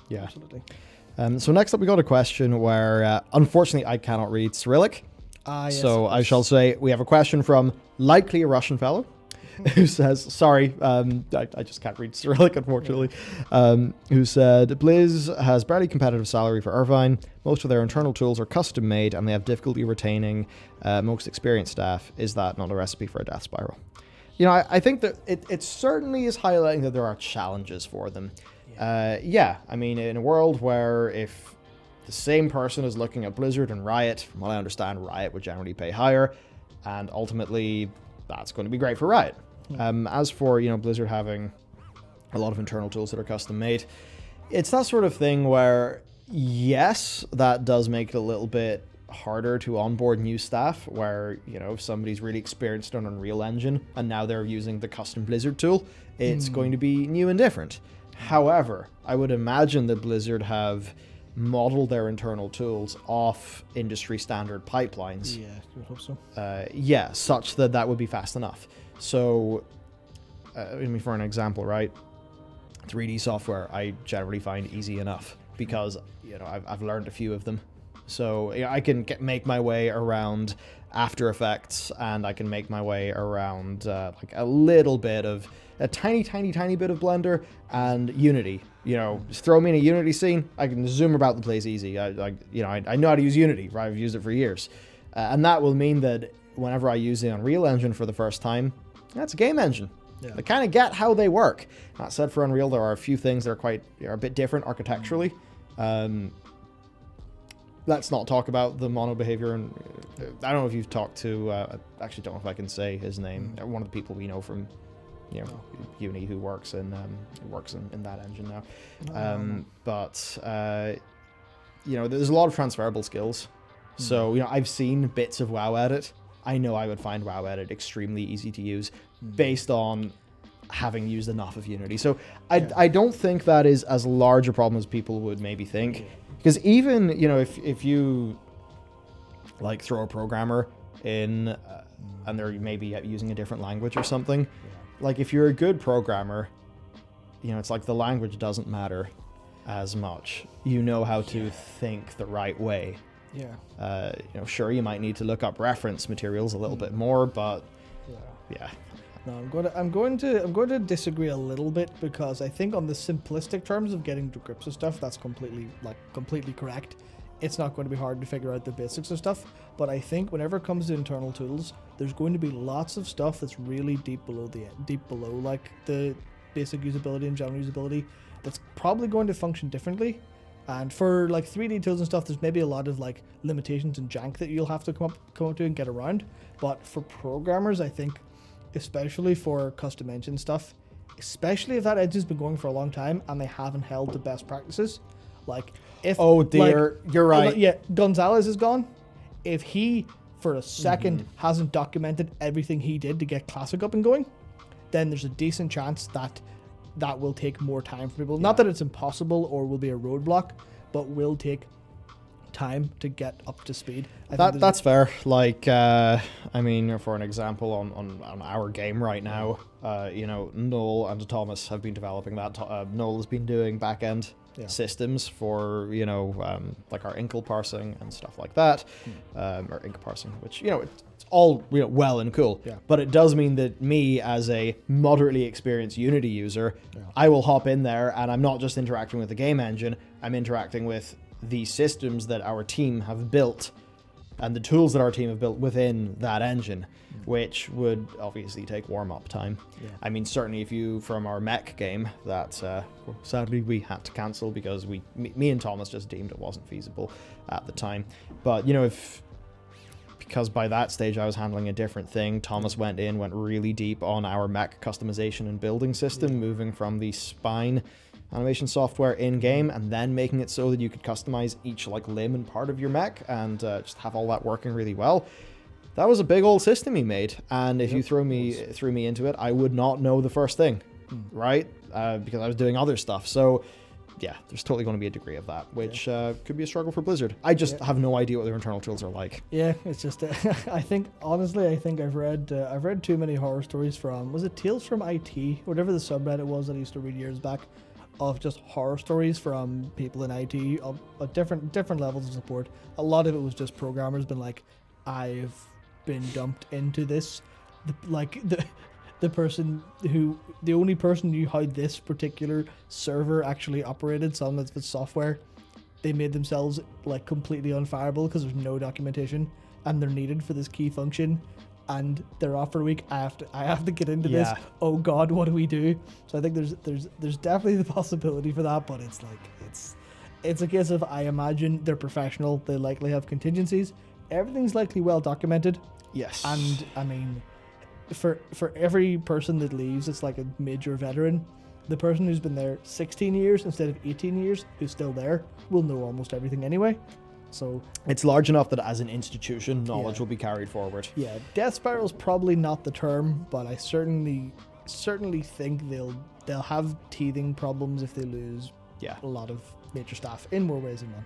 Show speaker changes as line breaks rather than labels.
Yeah.
Absolutely.
So next up, we got a question where, unfortunately, I cannot read Cyrillic.
Yes,
So I shall say we have a question from likely a Russian fellow who says, sorry, I just can't read Cyrillic, unfortunately, who said, Blizz has barely competitive salary for Irvine. Most of their internal tools are custom made and they have difficulty retaining most experienced staff. Is that not a recipe for a death spiral? You know, I think that it certainly is highlighting that there are challenges for them. I mean, in a world where if the same person is looking at Blizzard and Riot, from what I understand, Riot would generally pay higher, and ultimately that's going to be great for Riot. As for, Blizzard having a lot of internal tools that are custom made, it's that sort of thing where, yes, that does make it a little bit harder to onboard new staff, where, if somebody's really experienced on Unreal Engine and now they're using the custom Blizzard tool, it's going to be new and different. However, I would imagine that Blizzard have modeled their internal tools off industry standard pipelines.
Yeah, I would hope so.
Such that would be fast enough. So, for an example, right? 3D software I generally find easy enough because, I've learned a few of them. So I can make my way around After Effects, and I can make my way around like a little bit of a tiny bit of Blender and Unity. Just throw me in a Unity scene, I can zoom about the place easy. I know how to use Unity, right? I've used it for years. And that will mean that whenever I use the Unreal Engine for the first time, that's a game engine.
Yeah.
I kind of get how they work. That said, for Unreal, there are a few things that are a bit different architecturally. Let's not talk about the mono behavior. And I don't know if you've talked to, I actually don't know if I can say his name. One of the people we know from, Uni who works in that engine now. There's a lot of transferable skills. So, I've seen bits of WoW Edit. I know I would find WoW Edit extremely easy to use based on having used enough of Unity. So I don't think that is as large a problem as people would maybe think. Because even, if you like throw a programmer in and they're maybe using a different language or something, like if you're a good programmer, it's like the language doesn't matter as much. You know how to think the right way. Yeah. Sure, you might need to look up reference materials a little bit more, but yeah.
No, I'm going to disagree a little bit, because I think on the simplistic terms of getting to grips with stuff, that's completely correct. It's not going to be hard to figure out the basics of stuff, but I think whenever it comes to internal tools, there's going to be lots of stuff that's really deep below like the basic usability and general usability that's probably going to function differently. And for like 3D tools and stuff, there's maybe a lot of like limitations and jank that you'll have to come up to and get around. But for programmers, I think, especially for custom engine stuff, especially if that engine's been going for a long time and they haven't held to best practices, like if
you're right.
Yeah, Gonzalez is gone. If he for a second hasn't documented everything he did to get Classic up and going, then there's a decent chance that will take more time for people. Not that it's impossible or will be a roadblock, but will take time to get up to speed.
That's fair. Like, for an example, on our game right now, Noel and Thomas have been developing that. Noel has been doing back-end systems for, like our inkle parsing and stuff like that, or ink parsing, which, it's all well and cool. Yeah. But it does mean that me, as a moderately experienced Unity user, I will hop in there and I'm not just interacting with the game engine, I'm interacting with the systems that our team have built and the tools that our team have built within that engine, which would obviously take warm-up time. Yeah. Certainly if you, from our mech game, that sadly we had to cancel because me and Thomas just deemed it wasn't feasible at the time. But, because by that stage I was handling a different thing, Thomas went really deep on our mech customization and building system, moving from the spine animation software in-game and then making it so that you could customize each limb and part of your mech and just have all that working really well. That was a big old system he made, and if you threw me into it, I would not know the first thing, right? Because I was doing other stuff. So yeah, there's totally going to be a degree of that, which could be a struggle for Blizzard. I just have no idea what their internal tools are like.
Yeah, it's just I think I've read too many horror stories from, was it Tales from IT, whatever the subreddit was that I used to read years back, of just horror stories from people in IT of different levels of support. A lot of it was just programmers been like, I've been dumped into this. The only person who knew how this particular server actually operated, some of its software, they made themselves like completely unfireable because there's no documentation and they're needed for this key function. And they're off for a week. I have to get into this. Oh God, what do we do? So I think there's definitely the possibility for that, but it's like it's a case of, I imagine they're professional. They likely have contingencies. Everything's likely well documented.
Yes.
And I mean, for every person that leaves, it's like a major veteran. The person who's been there 16 years instead of 18 years, who's still there, will know almost everything anyway. So
it's large enough that as an institution, knowledge will be carried forward.
Yeah, death spiral's probably not the term, but I certainly think they'll have teething problems if they lose a lot of major staff in more ways than one.